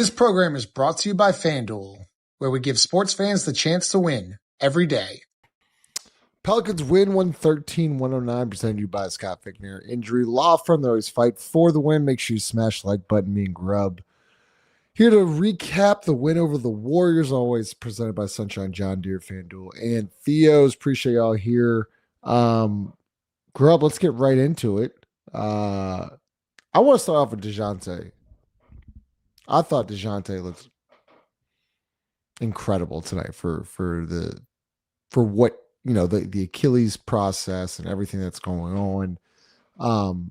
This program is brought to you by FanDuel, where we give sports fans the chance to win every day. Pelicans win 113-109, presented to you by Scott Fickner. Injury Law Firm, they always fight for the win. Make sure you smash the like button, me and Grub. Here to recap the win over the Warriors, always presented by Sunshine John Deere, FanDuel, and Theo's. Appreciate y'all here. Grub, let's get right into it. I want to start off with Dejounte. I thought Dejounte looked incredible tonight for what, you know, the Achilles process and everything that's going on.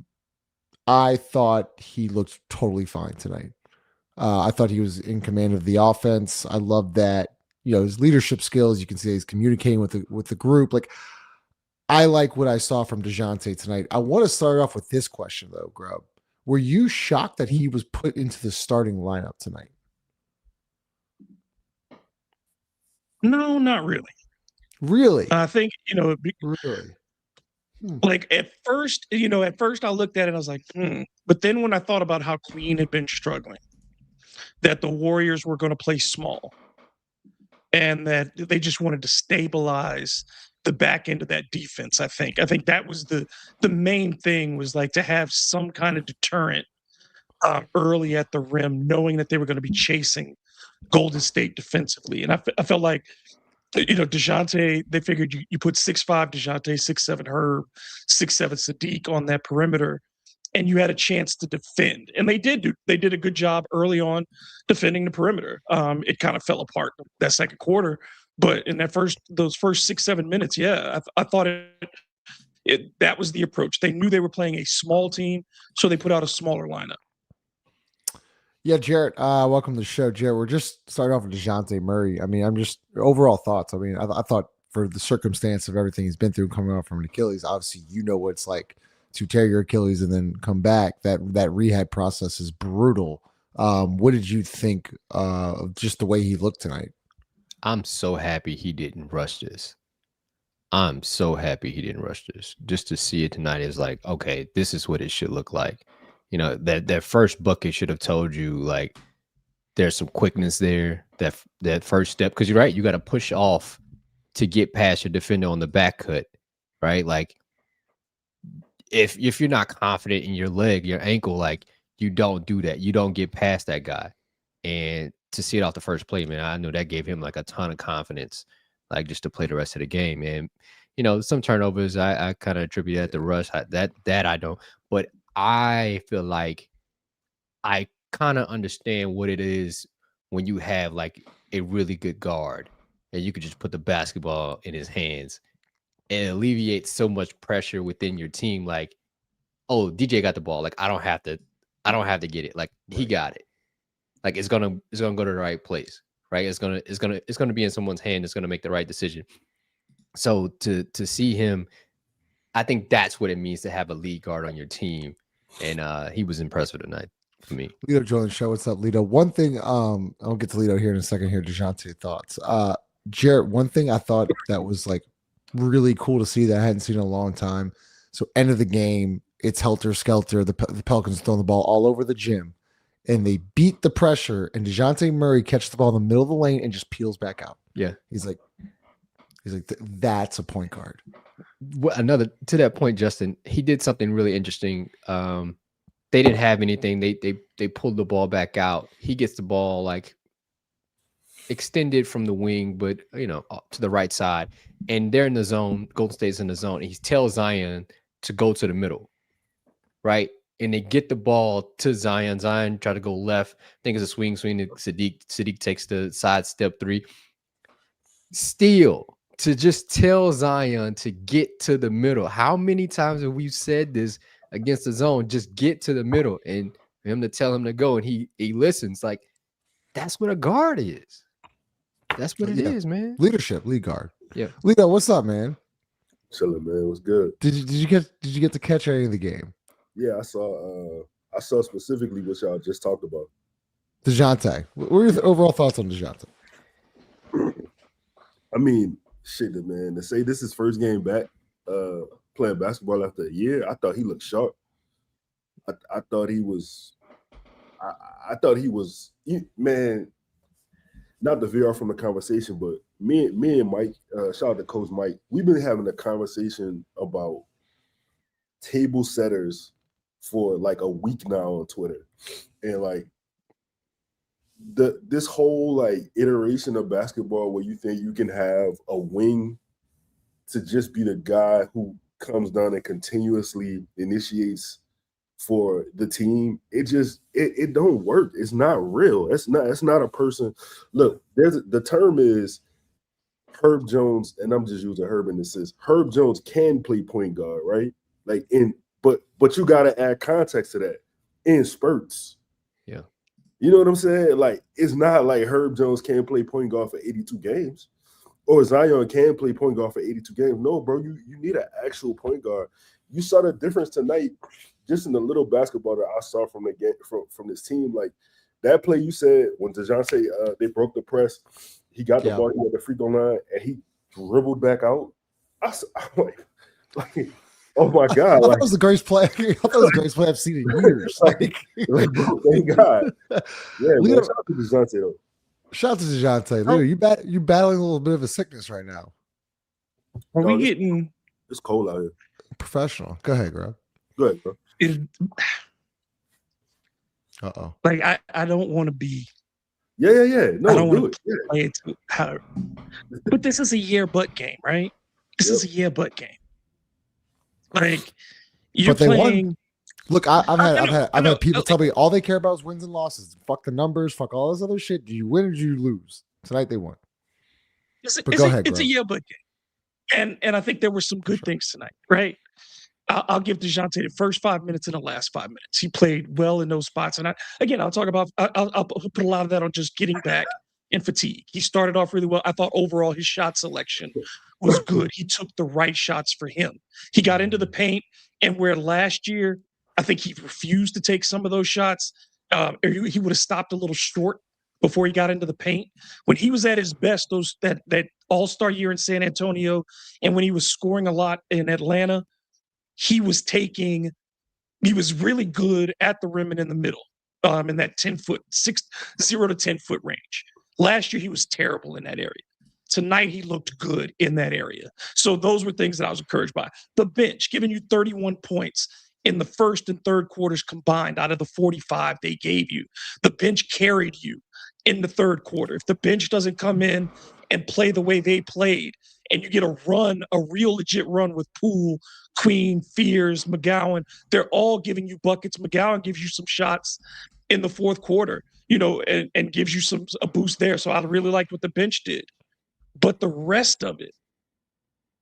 I thought he looked totally fine tonight. I thought he was in command of the offense. I love that, you know, his leadership skills. You can see he's communicating with the group. Like, I like what I saw from Dejounte tonight. I want to start off with this question though, Grub. Were you shocked that he was put into the starting lineup tonight? No, not really. Really? I think, Really? Like at first I looked at it and I was like, But then when I thought about how Queen had been struggling, that the Warriors were going to play small and that they just wanted to stabilize the back end of that defense. I think that was the main thing, was like to have some kind of deterrent early at the rim, knowing that they were going to be chasing Golden State defensively. And I felt like, Dejounte, they figured you put 6'5" Dejounte, 6'7" Herb, 6'7" Sadiq on that perimeter, and you had a chance to defend. And they did a good job early on defending the perimeter. It kind of fell apart that second quarter. But in those first 6-7 minutes, I thought that was the approach. They knew they were playing a small team, so they put out a smaller lineup. Yeah, Jarrett, welcome to the show. Jarrett, we're just starting off with Dejounte Murray. I mean, I'm just overall thoughts. I mean, I thought for the circumstance of everything he's been through coming out from an Achilles, obviously, you know what it's like to tear your Achilles and then come back. That rehab process is brutal. What did you think of just the way he looked tonight? I'm so happy he didn't rush this. Just to see it tonight is like, okay, this is what it should look like. You know, that first bucket should have told you, like, there's some quickness there, that first step. Because you're right, you got to push off to get past your defender on the back cut, right? Like, if you're not confident in your leg, your ankle, like, you don't do that. You don't get past that guy. And to see it off the first play, man, I know that gave him like a ton of confidence, like, just to play the rest of the game. And, you know, some turnovers, I kind of attribute that to rush. That I don't. But I feel like I kind of understand what it is when you have like a really good guard and you could just put the basketball in his hands and alleviate so much pressure within your team. Like, oh, DJ got the ball. Like, I don't have to get it. Like, he got it. Like, it's gonna go to the right place, right? It's gonna be in someone's hand. It's gonna make the right decision. So to see him, I think that's what it means to have a lead guard on your team, and he was impressive tonight for me. Lito joined the show. What's up, Lito? One thing, I'll get to Lito here in a second. Here, Dejounte thoughts. Jarrett, one thing I thought that was like really cool to see that I hadn't seen in a long time. So end of the game, it's helter skelter. The Pelicans throwing the ball all over the gym, and they beat the pressure. And Dejounte Murray catches the ball in the middle of the lane and just peels back out. Yeah, he's like, that's a point guard. Well, to that point, Justin, he did something really interesting. They didn't have anything. They pulled the ball back out. He gets the ball like extended from the wing, but to the right side, and they're in the zone. Golden State's in the zone. And he tells Zion to go to the middle, right? And they get the ball to Zion. Zion try to go left. I think it's a swing. Sadiq takes the side step three. Steal. To just tell Zion to get to the middle. How many times have we said this against the zone? Just get to the middle, and for him to tell him to go, and he listens. Like, that's what a guard is. That's what it is, man. Leadership, lead guard. Yeah. Lito, what's up, man? Chilling, man. What's good? Did you get to catch any of the game? Yeah, I saw specifically what y'all just talked about. Dejounte. What were your overall thoughts on Dejounte? I mean, shit, man. To say this is first game back playing basketball after a year, I thought he looked sharp. I thought he was I thought he was man. Not to veer off from the conversation, but me and Mike, shout out to Coach Mike, we've been having a conversation about table setters for like a week now on Twitter, and like this whole like iteration of basketball where you think you can have a wing to just be the guy who comes down and continuously initiates for the team, it don't work. It's not real. It's not a person. Look, the term is Herb Jones, and I'm just using Herb in this sense. Herb Jones can play point guard, right? Like but you gotta add context to that in spurts. Yeah. You know what I'm saying? Like, it's not like Herb Jones can play point guard for 82 games. Or Zion can play point guard for 82 games. No, bro, you need an actual point guard. You saw the difference tonight just in the little basketball that I saw from the game from this team. Like that play you said when Dejounte they broke the press, he got the ball, he had the free throw line, and he dribbled back out. I'm like, oh my God. I thought it was the greatest play. I thought it was the greatest play I've seen in years. Like bro, thank God. Yeah, man, shout out to Dejounte though. Shout out to Dejounte. Literally, you battling a little bit of a sickness right now. Are we getting? It's cold out here. Professional. Go ahead, bro. Go ahead, bro. Like I don't want to be. Yeah. No, I don't do want to play it too hard. But this is a year-but game, right? This is a year-but game. Like you're playing. Won. Look, I've had people tell me all they care about is wins and losses. Fuck the numbers. Fuck all this other shit. Do you win or do you lose? Tonight they won. Go ahead. It's a year-but game, and I think there were some good things tonight, right? I'll give Dejounte the first 5 minutes and the last 5 minutes. He played well in those spots, and I'll talk about. I'll put a lot of that on just getting back and fatigue. He started off really well. I thought overall his shot selection was good. He took the right shots for him. He got into the paint, and where last year I think he refused to take some of those shots, or he would have stopped a little short before he got into the paint. When he was at his best, that All-Star year in San Antonio, and when he was scoring a lot in Atlanta. He was really good at the rim and in the middle, in that 10-foot, 0 to 10 foot range. Last year, he was terrible in that area. Tonight, he looked good in that area. So those were things that I was encouraged by. The bench, giving you 31 points in the first and third quarters combined out of the 45 they gave you. The bench carried you in the third quarter. If the bench doesn't come in and play the way they played, and you get a real legit run with Poole, Queen, Fears, McGowan, they're all giving you buckets. McGowan gives you some shots in the fourth quarter, and gives you a boost there. So I really liked what the bench did. But the rest of it,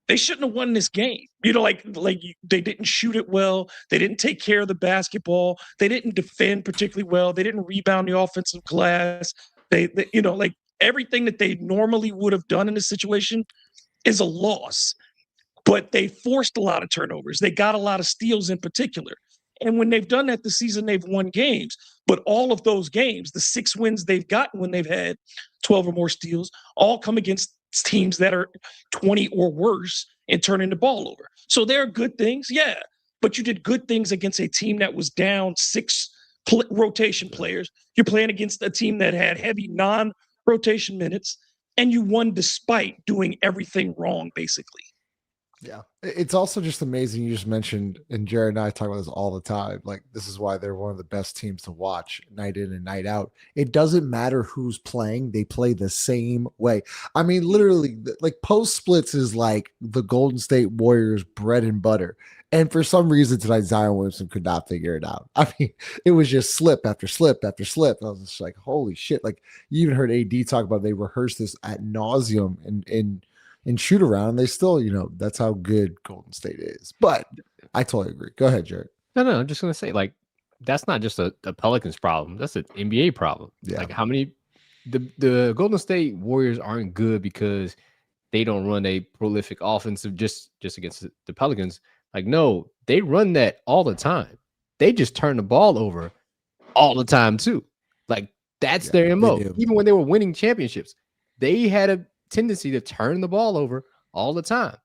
they shouldn't have won this game. They didn't shoot it well. They didn't take care of the basketball. They didn't defend particularly well. They didn't rebound the offensive glass. They everything that they normally would have done in this situation is a loss. But they forced a lot of turnovers. They got a lot of steals in particular. And when they've done that this season, they've won games. But all of those games, the 6 wins they've gotten when they've had 12 or more steals, all come against teams that are 20 or worse and turning the ball over. So there are good things, yeah. But you did good things against a team that was down 6 rotation players. You're playing against a team that had heavy non-rotation minutes, and you won despite doing everything wrong, basically. Yeah. It's also just amazing. You just mentioned, and Jared and I talk about this all the time. Like, this is why they're one of the best teams to watch night in and night out. It doesn't matter who's playing. They play the same way. I mean, literally, like post splits is like the Golden State Warriors bread and butter. And for some reason tonight, Zion Williamson could not figure it out. I mean, it was just slip after slip after slip. I was just like, holy shit. Like, you even heard AD talk about they rehearsed this ad nauseum and shoot around. They still, that's how good Golden State is. But I totally agree. Go ahead, Jared. No, I'm just going to say, like, that's not just a Pelicans problem. That's an NBA problem. Yeah. Like, how many the Golden State Warriors aren't good because they don't run a prolific offensive just against the Pelicans. Like, no, they run that all the time. They just turn the ball over all the time too. Like, that's their MO. Even when they were winning championships, they had a tendency to turn the ball over all the time.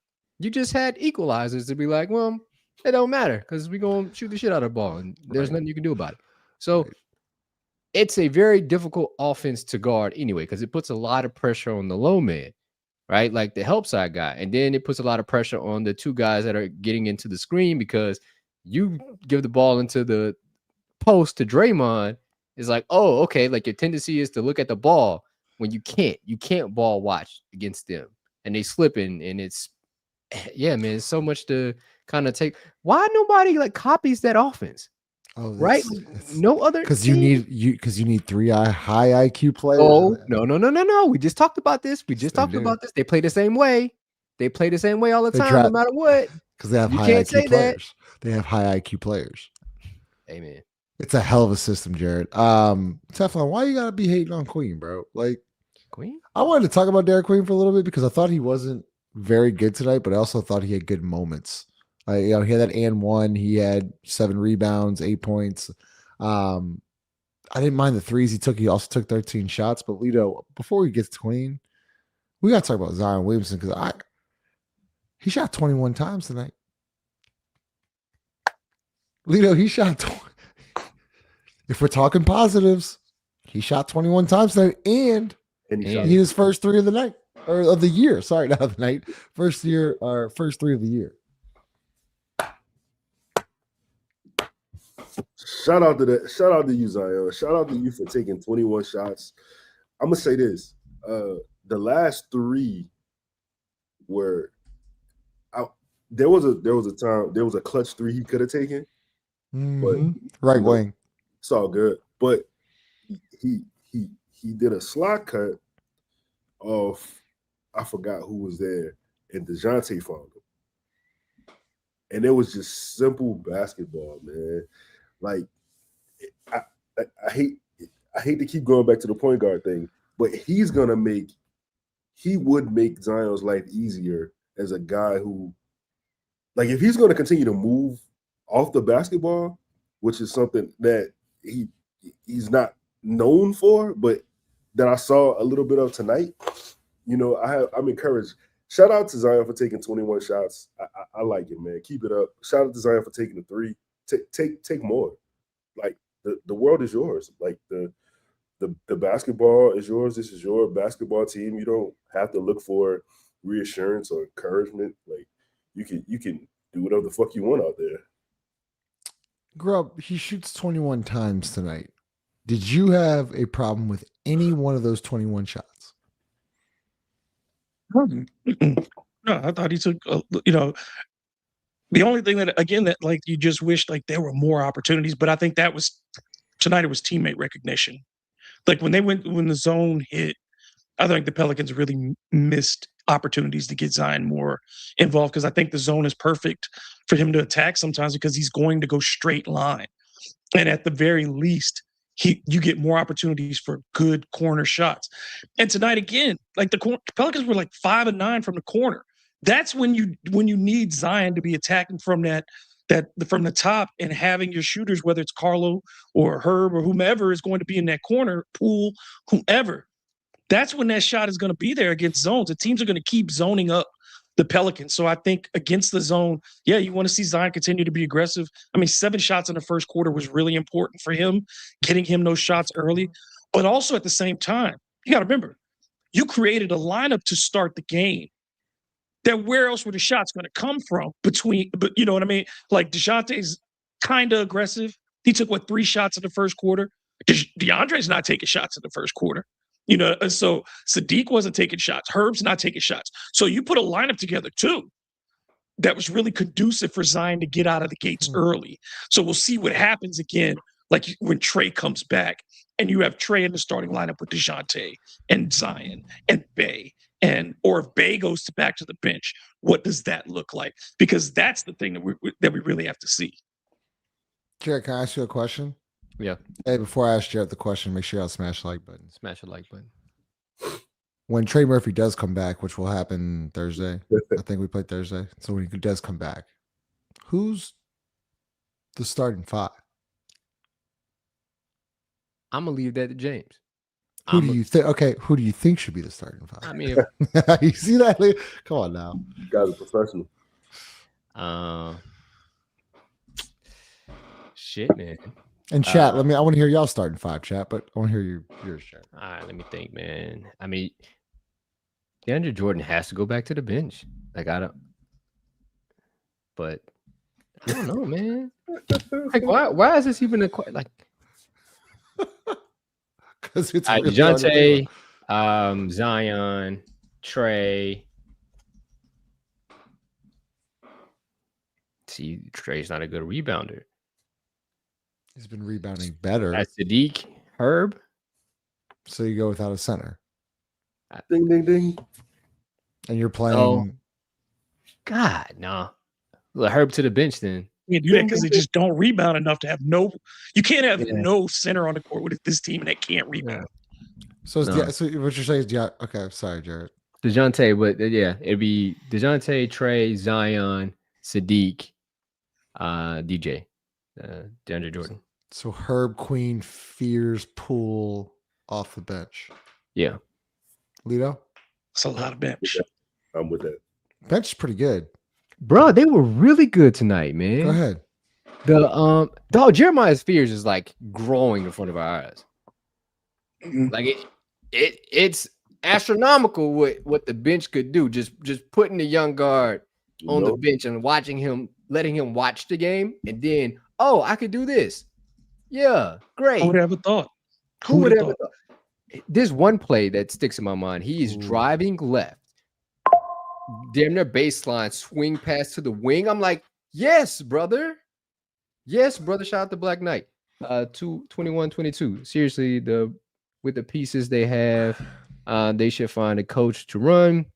You just had equalizers to be like, well, it don't matter because we're going to shoot the shit out of the ball and there's nothing you can do about it. So it's a very difficult offense to guard anyway, because it puts a lot of pressure on the low man, right? Like the help side guy. And then it puts a lot of pressure on the two guys that are getting into the screen, because you give the ball into the post to Draymond. It's like, oh, okay. Like your tendency is to look at the ball when you can't ball watch against them, and they slipping, and it's, yeah, man, it's so much to kind of take. Why nobody like copies that offense? Oh, Right? No other, because you need 3 high IQ players. No. We just talked about this. They play the same way. They play the same way all the time, no matter what. Because they have high IQ players. They have high IQ players. Amen. It's a hell of a system, Jared. Teflon, why you gotta be hating on Queen, bro? Like, Queen? I wanted to talk about Derek Queen for a little bit because I thought he wasn't very good tonight, but I also thought he had good moments. He had that and one. He had 7 rebounds, 8 points. I didn't mind the threes he took. He also took 13 shots. But Lito, before we get to Queen, we got to talk about Zion Williamson because he shot 21 times tonight. Lito, he shot. If we're talking positives, he shot 21 times tonight, and he hit his first 3 of the night or of the year. Sorry, not of the night. First 3 of the year. Shout out to that. Shout out to you, Zion. Shout out to you for taking 21 shots. I'm gonna say this: the last 3 were out. There was a clutch 3 he could have taken, but right wing. It's all good. But he did a slot cut off. I forgot who was there, and Dejounte found him, and it was just simple basketball, man. Like, I hate to keep going back to the point guard thing, but he would make Zion's life easier as a guy who, like, if he's going to continue to move off the basketball, which is something that he's not known for, but that I saw a little bit of tonight, I'm encouraged. Shout out to Zion for taking 21 shots. I like it, man. Keep it up. Shout out to Zion for taking the 3. Take more. Like the world is yours. Like the basketball is yours. This is your basketball team. You don't have to look for reassurance or encouragement. Like you can do whatever the fuck you want out there. Grub, he shoots 21 times tonight. Did you have a problem with any one of those 21 shots? No, I thought he took, the only thing that like you just wish like there were more opportunities, but I think that was tonight. It was teammate recognition. Like when the zone hit, I think the Pelicans really missed opportunities to get Zion more involved, because I think the zone is perfect for him to attack sometimes because he's going to go straight line, and at the very least, you get more opportunities for good corner shots. And tonight again, like the Pelicans were like 5 of 9 from the corner. That's when you need Zion to be attacking from from the top, and having your shooters, whether it's Carlo or Herb or whomever is going to be in that corner, Poole, whomever. That's when that shot is going to be there against zones. The teams are going to keep zoning up the Pelicans. So I think against the zone, yeah, you want to see Zion continue to be aggressive. I mean, 7 shots in the first quarter was really important for him, getting him those shots early. But also at the same time, you got to remember, you created a lineup to start the game. That where else were the shots going to come from but you know what I mean? Like DeJounte's kind of aggressive. He took 3 shots in the first quarter. DeAndre's not taking shots in the first quarter. So Sadiq wasn't taking shots. Herb's not taking shots. So you put a lineup together too that was really conducive for Zion to get out of the gates early. So we'll see what happens again, like when Trey comes back and you have Trey in the starting lineup with DeJounte and Zion and Bey. Or if Bey goes back to the bench, what does that look like? Because that's the thing that we really have to see. Jared, can I ask you a question? Yeah. Hey, before I ask Jared the question, make sure y'all smash the like button. Smash the like button. When Trey Murphy does come back, which will happen Thursday, I think we play Thursday. So when he does come back, who's the starting 5? I'm gonna leave that to James. Who do you think? Okay, who do you think should be the starting 5? I mean, you see that? Come on now, you guys are professional. Shit, man. And chat, I want to hear y'all starting 5, chat, but I want to hear yours, chat. All right, let me think, man. I mean, DeAndre Jordan has to go back to the bench. Like I don't know, man. Like why is this even like? Because it's really Dejounte, Zion, Trey. See, Trey's not a good rebounder. He's been rebounding better. That's Sadiq, Herb. So you go without a center. Ding, ding, ding. And you're playing. Oh, God, no. Well, Herb to the bench then. You do that because they just don't rebound enough to have no. You can't have no center on the court with this team that can't rebound. So, so what you're saying is, okay, sorry, Jared. DeJounte, but it'd be DeJounte, Trey, Zion, Sadiq, DJ, DeAndre Jordan. So Herb, Queen, Fears, Poole off the bench. Yeah. Lito? It's a lot of bench. I'm with that. Bench is pretty good. Bro, they were really good tonight, man. Go ahead. Dog, Jeremiah's Fears is like growing in front of our eyes. Mm-hmm. Like it's astronomical what the bench could do. Just putting the young guard on the bench and watching him, letting him watch the game, and then I could do this. Yeah, great. Who would have thought? Who would have thought? There's one play that sticks in my mind. He is driving left, damn near baseline, swing pass to the wing. I'm like, yes, brother. Yes, brother. Shout out to Black Knight. 21-22. Seriously, with the pieces they have, they should find a coach to run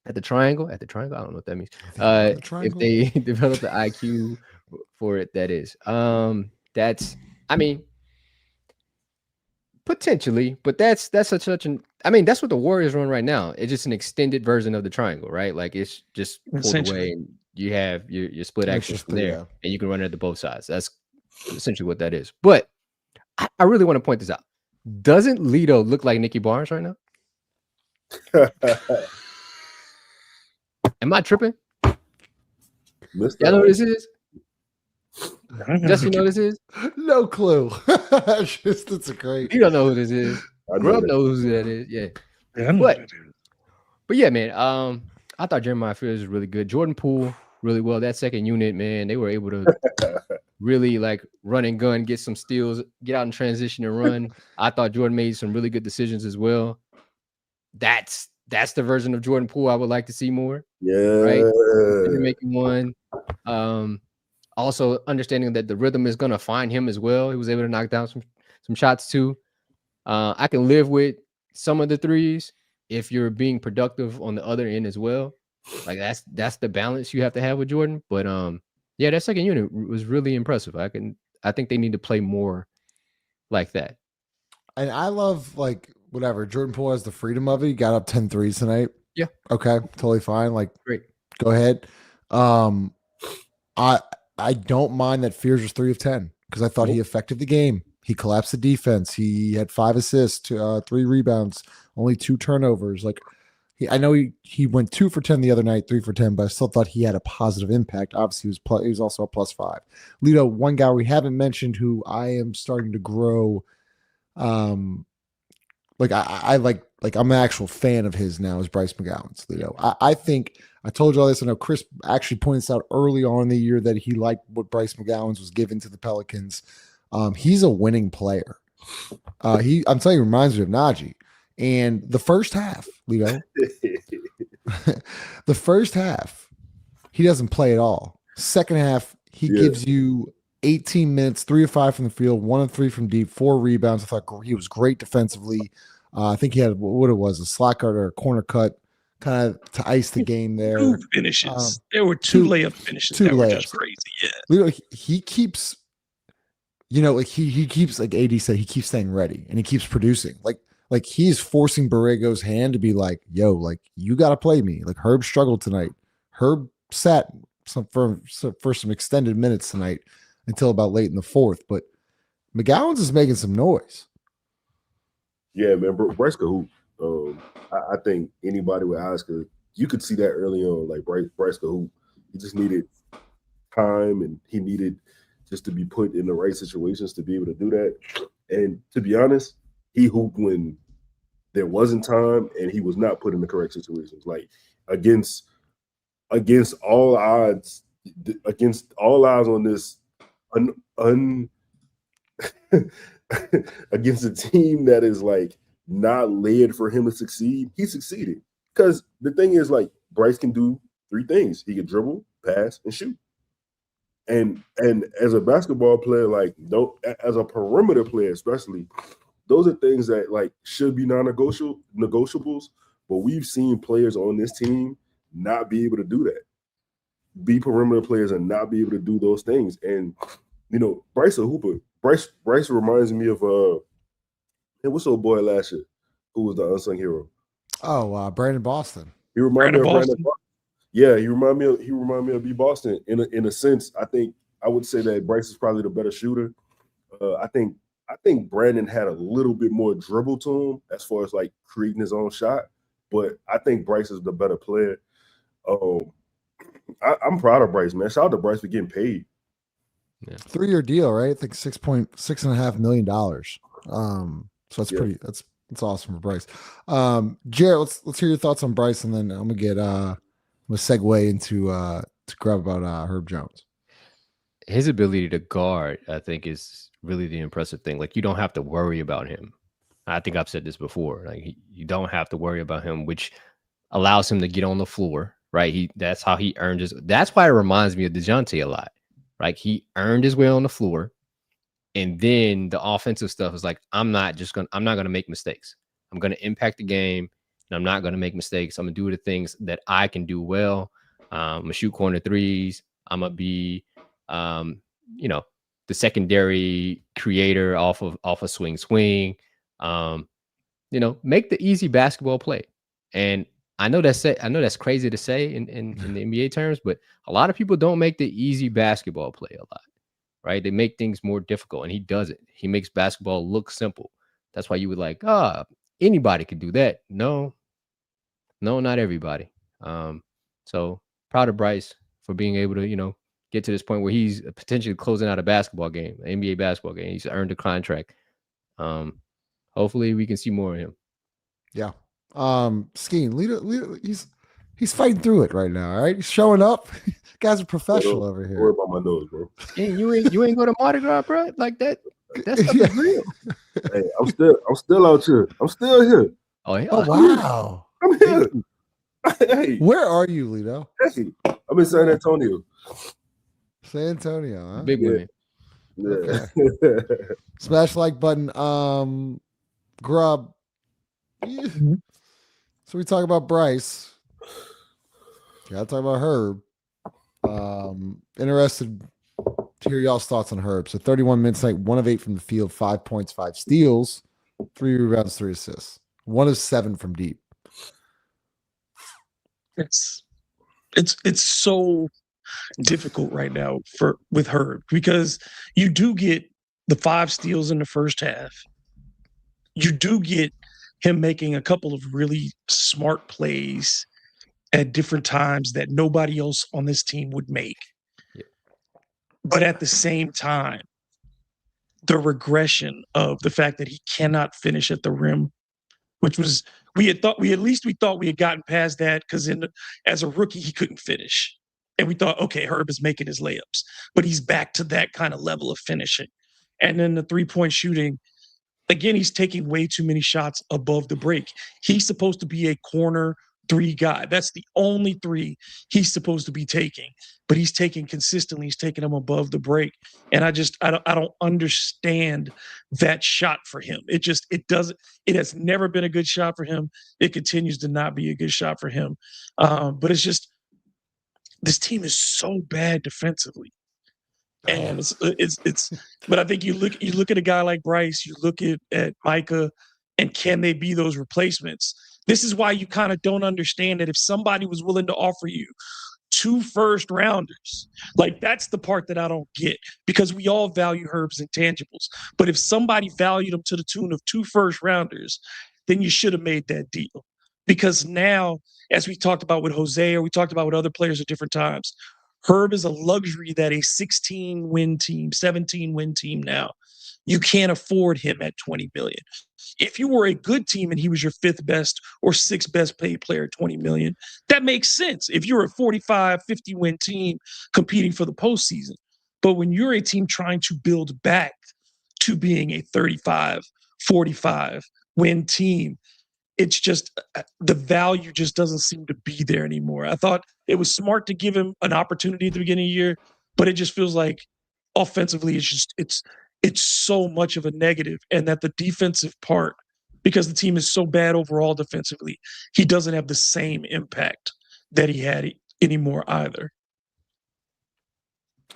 at the triangle. At the triangle, I don't know what that means. If they develop the IQ for it, that is. Potentially, but that's such an. I mean, that's what the Warriors run right now. It's just an extended version of the triangle, right? Like it's just pulled away, and you have your split action from there, and you can run it at both sides. That's essentially what that is. But I really want to point this out. Doesn't Lito look like Nicky Barnes right now? Am I tripping? Y'all know what this is? Jesse, know this is? No clue. It's a great. You don't know who this is. Grub knows who that is. Yeah. But yeah, man. I thought Jeremiah Fears was really good. Jordan Poole really well. That second unit, man, they were able to really like run and gun, get some steals, get out in transition and run. I thought Jordan made some really good decisions as well. That's the version of Jordan Poole I would like to see more. Yeah. Right. Making one. Also understanding that the rhythm is going to find him as well. He was able to knock down some shots too. I can live with some of the threes if you're being productive on the other end as well. Like that's the balance you have to have with Jordan. But yeah, that second unit was really impressive. I think they need to play more like that. And I love like whatever. Jordan Poole has the freedom of it. He got up 10 threes tonight. Yeah. Okay. Totally fine. Like great. Go ahead. I don't mind that Fears was 3 of 10 because I thought he affected the game. He collapsed the defense. He had 5 assists, 3 rebounds, only 2 turnovers. Like I know he went 2 for 10 the other night, 3 for 10, but I still thought he had a positive impact. Obviously, he was also a +5. Lito, one guy we haven't mentioned who I am starting to grow. Like I'm an actual fan of his now is Bryce Mcgowens. Lito, I think I told you all this. I know Chris actually points out early on in the year that he liked what Bryce McGowens was given to the Pelicans. He's a winning player. I'm telling you, reminds me of Najee. And the first half, Lito, the first half, he doesn't play at all. Second half, he gives you 18 minutes, 3 of 5 from the field, 1 of 3 from deep, 4 rebounds. I thought he was great defensively. I think he had what it was, a slot cut or a corner cut, kind of to ice the game there. 2 finishes. There were 2 layup finishes. 2 that layups. Were just crazy. Yeah. He keeps, like he keeps, like AD said, he keeps staying ready and he keeps producing. Like he's forcing Borrego's hand to be like, yo, like you got to play me. Like Herb struggled tonight. Herb sat for some extended minutes tonight until about late in the fourth. But McGowens is making some noise. Yeah, man, Bryce could hoop. I think anybody with eyes you could see that early on. Like Bryce could hoop. He just needed time and he needed just to be put in the right situations to be able to do that. And to be honest, he hooped when there wasn't time and he was not put in the correct situations. Like against all odds on this against a team that is like not led for him to succeed, he succeeded. Because the thing is, like, Bryce can do three things. He can dribble, pass, and shoot. And as a basketball player, like, as a perimeter player especially, those are things that like should be non-negotiables. But we've seen players on this team not be able to do that. Be perimeter players and not be able to do those things. And you know, Bryce a hooper. Bryce reminds me of what's old boy last year who was the unsung hero? Oh, Brandon Boston. He reminded me of Brandon Boston. Yeah, he reminded me of B Boston in a sense. I would say that Bryce is probably the better shooter. I think Brandon had a little bit more dribble to him as far as like creating his own shot, but I think Bryce is the better player. I'm proud of Bryce, man. Shout out to Bryce for getting paid. Yeah. 3-year deal, right? I think $6.5 million. So that's pretty. That's awesome for Bryce. Jared, let's hear your thoughts on Bryce, and then I'm gonna segue into to grab about Herb Jones. His ability to guard, I think, is really the impressive thing. Like, you don't have to worry about him. I think I've said this before. Like, you don't have to worry about him, which allows him to get on the floor, right? That's how he earned his. That's why it reminds me of Dejounte a lot. Right? He earned his way on the floor, and then the offensive stuff is like, I'm not gonna make mistakes. I'm gonna impact the game, and I'm not gonna make mistakes. I'm gonna do the things that I can do well. I'm gonna shoot corner threes. I'm gonna be, the secondary creator off of swing. Make the easy basketball play. And I know that's crazy to say in the NBA terms, but a lot of people don't make the easy basketball play a lot, right? They make things more difficult, and he does it. He makes basketball look simple. That's why you would like, anybody could do that. No, not everybody. So proud of Bryce for being able to, get to this point where he's potentially closing out a basketball game, an NBA basketball game. He's earned a contract. Hopefully we can see more of him. Yeah. Skeen, Lito, he's fighting through it right now. All right, he's showing up. Guy's a professional over here. Worry about my nose, bro. Hey, you ain't go to Mardi Gras, bro? Like that? That's stuff real. Hey, I'm still out here. I'm still here. Oh, yeah. Oh, wow. I'm here. Hey, where are you, Lito? Hey, I'm in San Antonio. San Antonio, huh? Big women. Yeah. Okay. Smash like button. Grub. So we talk about Bryce. Gotta talk about Herb. Interested to hear y'all's thoughts on Herb. So 31 minutes tonight, 1 of 8 from the field, 5 points, 5 steals, 3 rebounds, 3 assists. 1 of 7 from deep. It's so difficult right now with Herb, because you do get the 5 steals in the first half. You do get him making a couple of really smart plays at different times that nobody else on this team would make. Yeah. But at the same time, the regression of the fact that he cannot finish at the rim, which was we thought we had gotten past that, because as a rookie he couldn't finish, and we thought, okay, Herb is making his layups, but he's back to that kind of level of finishing. And then the 3-point shooting, again, he's taking way too many shots above the break. He's supposed to be a corner 3 guy. That's the only 3 he's supposed to be taking, but he's taking consistently. He's taking them above the break, and I don't understand that shot for him. It has never been a good shot for him. It continues to not be a good shot for him. But it's just, this team is so bad defensively. And but I think you look at a guy like Bryce, you look at Micah, and can they be those replacements? This is why you kind of don't understand that if somebody was willing to offer you 2 first-rounders, like, that's the part that I don't get, because we all value Herb's intangibles. But if somebody valued him to the tune of 2 first-rounders, then you should have made that deal. Because now, as we talked about with Jose, or we talked about with other players at different times, Herb is a luxury that a 16-win team, 17-win team now, you can't afford him at $20 million. If you were a good team and he was your 5th best or 6th best paid player at $20 million, that makes sense. If you're a 45, 50-win team competing for the postseason. But when you're a team trying to build back to being a 35, 45-win team, it's just the value just doesn't seem to be there anymore. I thought it was smart to give him an opportunity at the beginning of the year, but it just feels like offensively it's so much of a negative, and that the defensive part, because the team is so bad overall defensively, he doesn't have the same impact that he had anymore either.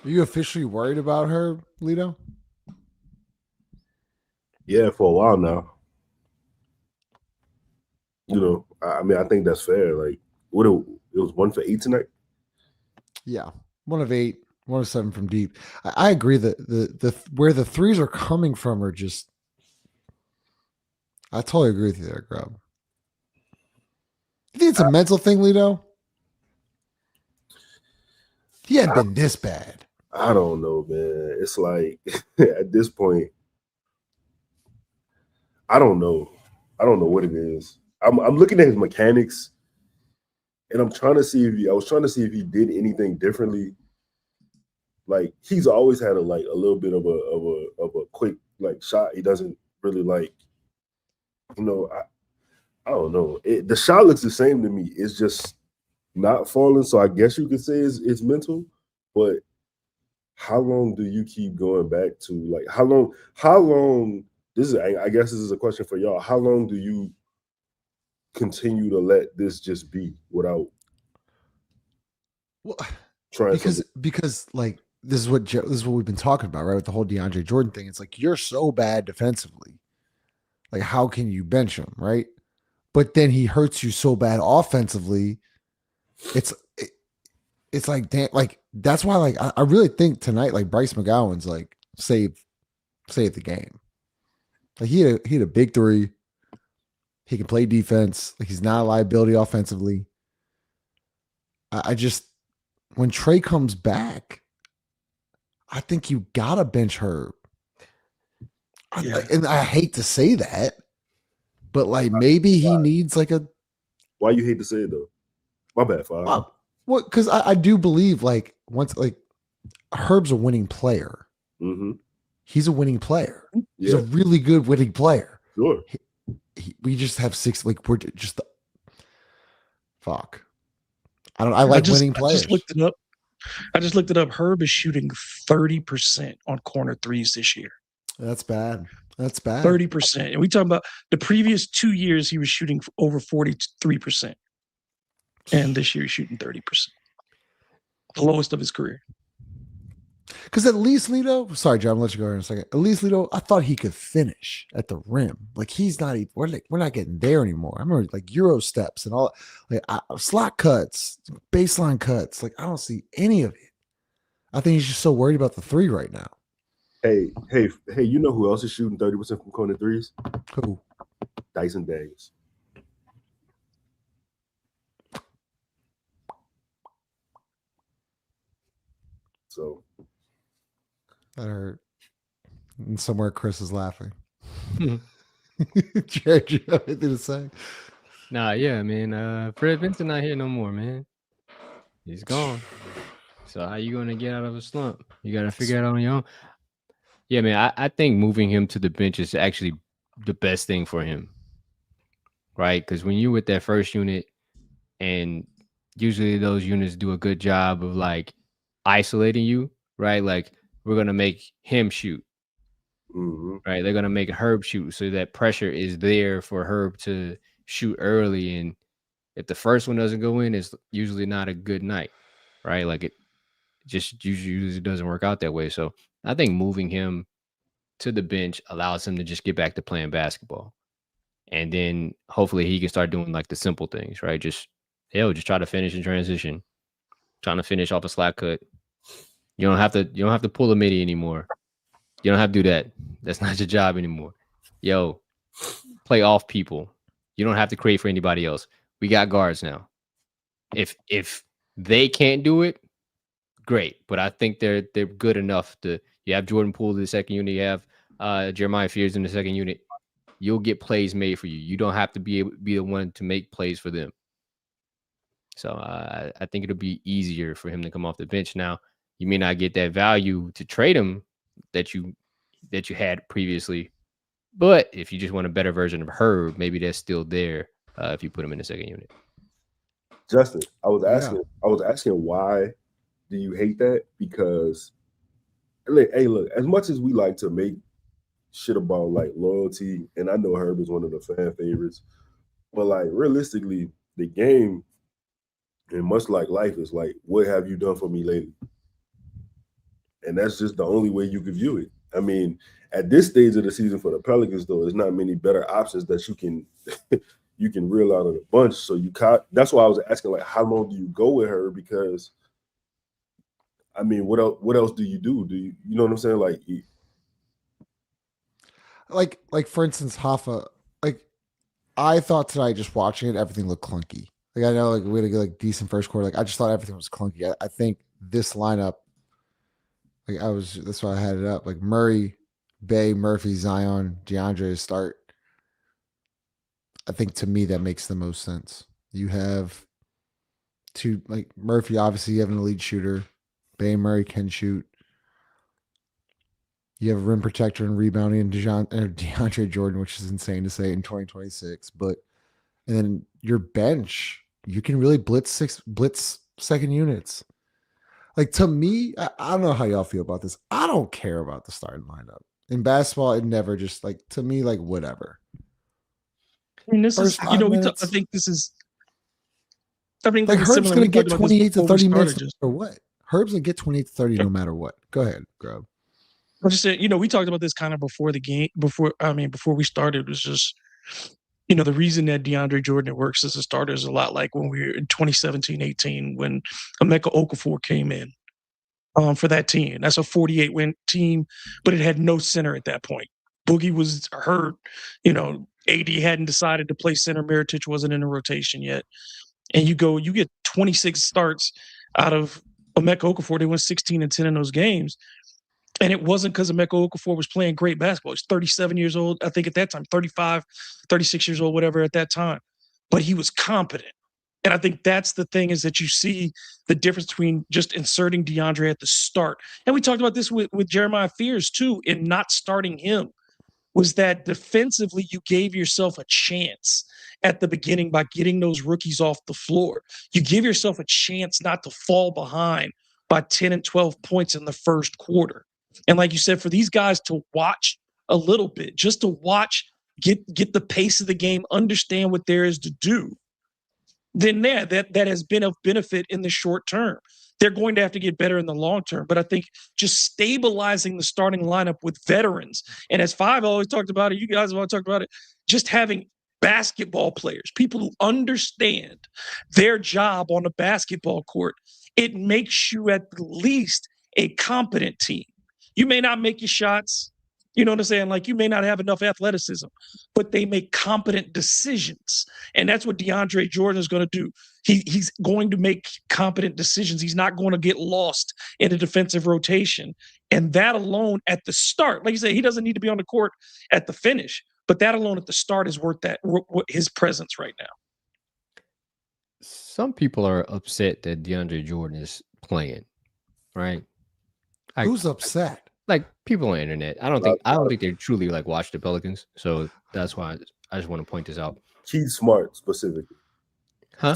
Are you officially worried about her, Lito? Yeah, for a while now. You know, I mean, I think that's fair. Like, it was 1 for 8 tonight. Yeah, 1 of 8, 1 of 7 from deep. I agree that the where the threes are coming from are just. I totally agree with you there, Grub. You think it's a mental thing, Lito? He hadn't been this bad. I don't know, man. It's like at this point, I don't know. I don't know what it is. I'm looking at his mechanics, and I'm trying to see if he did anything differently. Like, he's always had a little bit of a quick shot. He doesn't really I don't know. The shot looks the same to me. It's just not falling. So I guess you could say it's mental. But how long do you keep going back to how long? I guess this is a question for y'all. How long do you continue to let this just be without trying? Because this is what we've been talking about, right? With the whole DeAndre Jordan thing. It's like, you're so bad defensively. Like, how can you bench him, right? But then he hurts you so bad offensively. It's like, damn, that's why I really think tonight Bryce McGowens saved the game. He had a big 3. He can play defense. He's not a liability offensively. I just, when Trey comes back, I think you gotta bench Herb. Yeah. And I hate to say that, but maybe he needs a. Why you hate to say it though? My bad, Five. Well, because I do believe Herb's a winning player. Mm-hmm. He's a winning player. Yeah. He's a really good winning player. Sure. We just have 6. We're just the fuck. I like winning players. I just looked it up. Herb is shooting 30% on corner threes this year. That's bad. 30%. And we talking about the previous 2 years, he was shooting over 43%. And this year he's shooting 30%. The lowest of his career. Because at least Lito, sorry, John, I'll let you go in a second. At least Lito, I thought he could finish at the rim. He's not even, we're not getting there anymore. I remember Euro steps and all, slot cuts, baseline cuts. I don't see any of it. I think he's just so worried about the 3 right now. Hey, you know who else is shooting 30% from corner threes? Who? Dyson Daniels. So that hurt. And somewhere Chris is laughing. Jared, you have anything to say? Nah, yeah, man. Fred Vincent not here no more, man. He's gone. So how you gonna get out of a slump? You gotta figure it out on your own. Yeah, man. I think moving him to the bench is actually the best thing for him, right? Because when you're with that first unit, and usually those units do a good job of isolating you, right? We're gonna make him shoot, right? They're gonna make Herb shoot, so that pressure is there for Herb to shoot early. And if the first one doesn't go in, it's usually not a good night, right? It just usually doesn't work out that way. So I think moving him to the bench allows him to just get back to playing basketball, and then hopefully he can start doing the simple things, right? Just try to finish in transition, trying to finish off a slap cut. You don't have to pull a midi anymore. You don't have to do that. That's not your job anymore. Play off people. You don't have to create for anybody else. We got guards now. If they can't do it, great, but I think they're good enough to. You have Jordan Poole in the second unit. You have Jeremiah Fears in the second unit. You'll get plays made for you. You don't have to be the one to make plays for them. So I think it'll be easier for him to come off the bench now. You may not get that value to trade him that you had previously, but if you just want a better version of Herb, maybe that's still there if you put him in the second unit. Justin, I was asking why do you hate that? Because hey, look, as much as we like to make shit about like loyalty, and I know Herb is one of the fan favorites, but like realistically, the game, and much like life, is like, what have you done for me lately? And that's just the only way you can view it. I mean, at this stage of the season for the Pelicans, though, there's not many better options that you can you can reel out of the bunch. So that's why I was asking, like, how long do you go with her? Because I mean, what else do you do? Do you know what I'm saying? Like for instance, Hoffa, like I thought tonight just watching it, everything looked clunky. Like I know like we had a like decent first quarter. Like I just thought everything was clunky. I think this lineup, like that's why I had it up. Like Murray, Bay, Murphy, Zion, DeAndre start. I think to me that makes the most sense. You have two, like Murphy, obviously you have an elite shooter. Bay and Murray can shoot. You have a rim protector and rebounding and DeAndre Jordan, which is insane to say in 2026. And then your bench, you can really blitz second units. Like to me, I don't know how y'all feel about this. I don't care about the starting lineup. In basketball, it never just like to me, like whatever. I mean, this First is, you know, minutes, I think this is. I think like Herb's going to get 28 to 30 minutes or what? Herb's going to get 28 to 30 no matter what. Go ahead, Grub. I'm just saying, you know, we talked about this kind of before the game, before we started, was just, you know, the reason that DeAndre Jordan works as a starter is a lot like when we were in 2017-18 when Emeka Okafor came in for that team. That's a 48-win team, but it had no center at that point. Boogie was hurt. You know, AD hadn't decided to play center. Mirotic wasn't in the rotation yet. And you get 26 starts out of Emeka Okafor. They went 16-10 in those games. And it wasn't because Emeka Okafor was playing great basketball. He's 37 years old, I think at that time, 35, 36 years old, whatever at that time. But he was competent. And I think that's the thing, is that you see the difference between just inserting DeAndre at the start. And we talked about this with Jeremiah Fears, too, in not starting him, was that defensively you gave yourself a chance at the beginning by getting those rookies off the floor. You give yourself a chance not to fall behind by 10 and 12 points in the first quarter. And like you said, for these guys to watch a little bit, just to watch, get the pace of the game, understand what there is to do, then that has been of benefit in the short term. They're going to have to get better in the long term. But I think just stabilizing the starting lineup with veterans, and as Five always talked about it, you guys have always talked about it, just having basketball players, people who understand their job on the basketball court, it makes you at least a competent team. You may not make your shots, you know what I'm saying? Like, you may not have enough athleticism, but they make competent decisions. And that's what DeAndre Jordan is going to do. He's going to make competent decisions. He's not going to get lost in a defensive rotation. And that alone at the start, like you say, he doesn't need to be on the court at the finish, but that alone at the start is worth his presence right now. Some people are upset that DeAndre Jordan is playing, right? Who's upset? Like people on the internet. I don't think they truly like watch the Pelicans. So that's why I just want to point this out. Keith Smart specifically. Huh?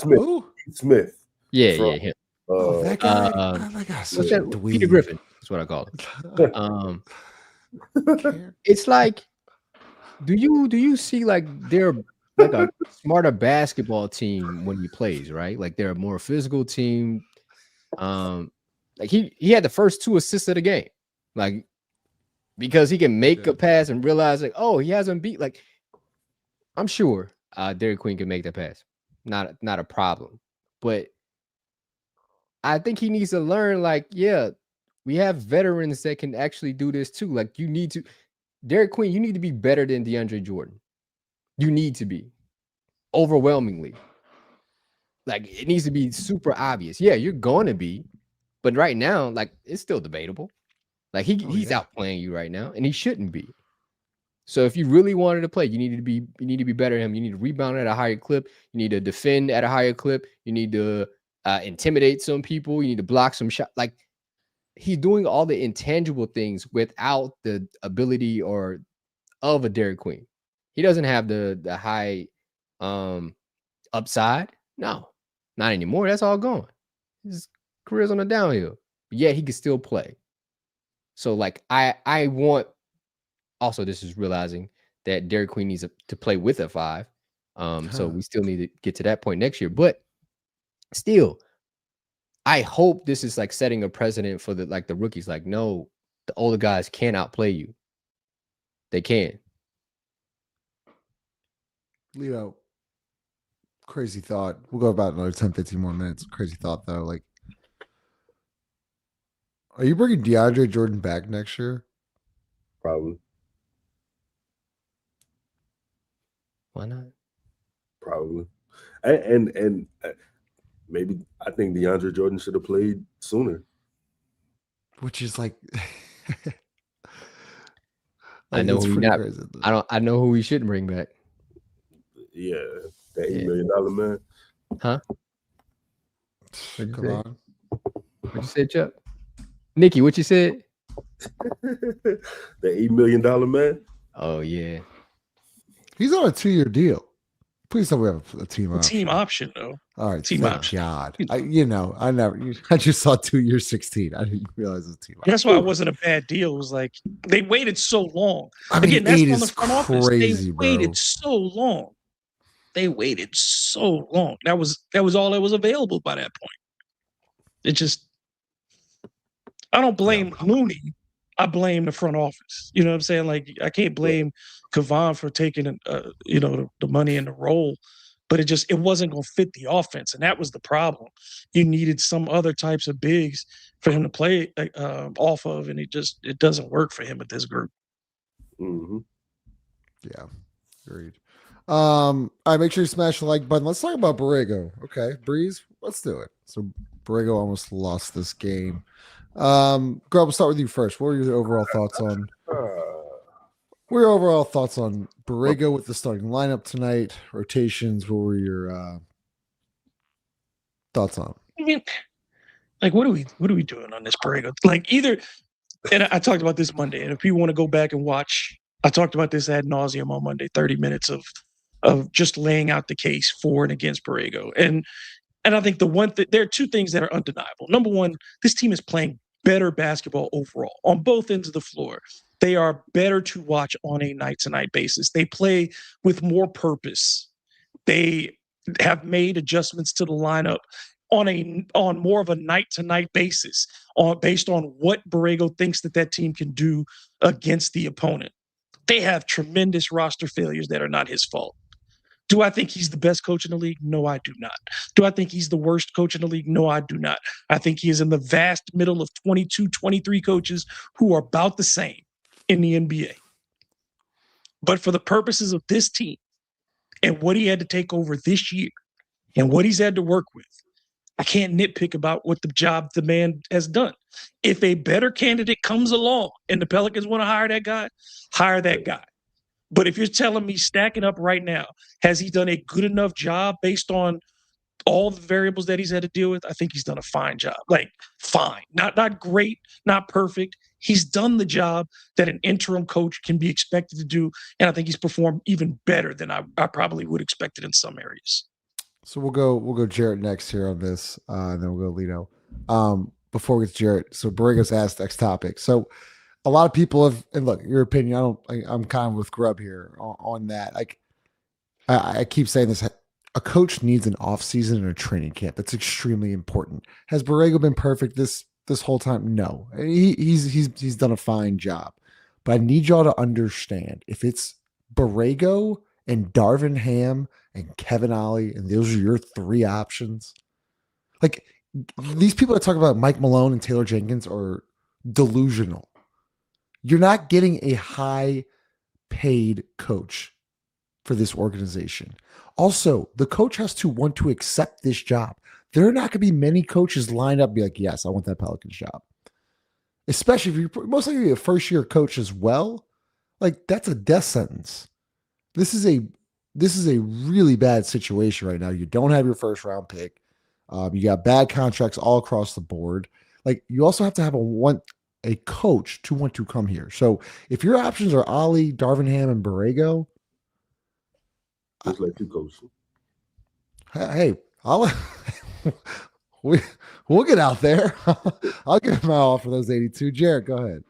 Smith. Yeah, him. That guy. What's that? Peter Griffin. That's what I call it. It's like, do you see like they're like a smarter basketball team when he plays, right? Like they're a more physical team. Like he had the first 2 assists of the game, like because he can make a pass and realize like, oh, he hasn't beat. Like I'm sure Derek Queen can make that pass, not a problem. But I think he needs to learn. Like, yeah, we have veterans that can actually do this too. Like you need to, Derek Queen, you need to be better than DeAndre Jordan. You need to be overwhelmingly. Like it needs to be super obvious. Yeah, you're going to be. But right now, like it's still debatable. Like he's yeah. outplaying you right now, and he shouldn't be. So if you really wanted to play, you need to be better than him. You need to rebound at a higher clip. You need to defend at a higher clip. You need to intimidate some people. You need to block some shot. Like he's doing all the intangible things without the ability or of a Derek Queen. He doesn't have the high upside. No, not anymore. That's all gone. His career's on the downhill. But yet he can still play. So like I want. Also, this is realizing that Derek Queen needs to play with a 5. So we still need to get to that point next year. But still, I hope this is like setting a precedent for the rookies. Like, no, the older guys can't outplay you. They can. Leo, crazy thought. We'll go about another 10, 15 more minutes. Crazy thought, though. Like, are you bringing DeAndre Jordan back next year? Probably. Why not? Probably. And maybe I think DeAndre Jordan should have played sooner. Which is like, I know who not. Crazy. I know who we shouldn't bring back. Yeah, that $8 million man. Huh? Come on. What you said, Chuck? Nikki, what you said? The $8 million man. Oh yeah. He's on a 2-year deal. Please tell me we have a team option. Team option, though. All right. Team thank option. God. I just saw 2 years 16. I didn't realize it was a team option. That's why it wasn't a bad deal. It was like they waited so long. I mean, Again, that's 8 on the is front office. crazy, They bro. waited so long. They waited so long. That was all that was available by that point. It just, I don't blame Looney. I blame the front office. You know what I'm saying? Like I can't blame Kevon for taking the money in the role, but it wasn't going to fit the offense, and that was the problem. You needed some other types of bigs for him to play off of, and it doesn't work for him with this group. Mm-hmm. Yeah, agreed. All right, make sure you smash the like button. Let's talk about Borrego. Okay, Breeze, let's do it. So Borrego almost lost this game. Grub, we'll start with you first. What were your overall thoughts on? Borrego with the starting lineup tonight? Rotations. What were your thoughts on? I mean, like, what are we doing on this Borrego? Like, either, and I talked about this Monday, and if you want to go back and watch, I talked about this ad nauseum on Monday. 30 minutes of just laying out the case for and against Borrego, and I think there are two things that are undeniable. Number one, this team is playing better basketball overall on both ends of the floor. They are better to watch on a night-to-night basis. They play with more purpose. They have made adjustments to the lineup on more of a night-to-night basis, based on what Borrego thinks that team can do against the opponent. They have tremendous roster failures that are not his fault. Do I think he's the best coach in the league? No, I do not. Do I think he's the worst coach in the league? No, I do not. I think he is in the vast middle of 22, 23 coaches who are about the same in the NBA. But for the purposes of this team and what he had to take over this year and what he's had to work with, I can't nitpick about what the job the man has done. If a better candidate comes along and the Pelicans want to hire that guy, hire that guy. But if you're telling me stacking up right now, has he done a good enough job based on all the variables that he's had to deal with? I think he's done a fine job. Like, fine. Not great, not perfect. He's done the job that an interim coach can be expected to do, and I think he's performed even better than I probably would expect it in some areas. So we'll go Jarrett next here on this, and then we'll go Lito. Before we get to Jarrett, so Borrego's asked next topic. So a lot of people have, and look, your opinion, I'm kind of with Grubb here on that. Like, I keep saying this, a coach needs an off season and a training camp. That's extremely important. Has Borrego been perfect this whole time? No, he's done a fine job, but I need y'all to understand, if it's Borrego and Darvin Ham and Kevin Ollie, and those are your 3 options, like, these people that talk about Mike Malone and Taylor Jenkins are delusional. You're not getting a high paid coach for this organization. Also, the coach has to want to accept this job. there are not going to be many coaches lined up and be like, yes, I want that Pelicans job. Especially if you're most likely a first-year coach as well. Like, that's a death sentence. This is a really bad situation right now. You don't have your first round pick. You got bad contracts all across the board. Like, you also have to have a coach to want to come here. So if your options are Ali, Darvingham, and Borrego, just like you coach. Hey, we'll get out there. I'll give my all for those 82. Jared, go ahead.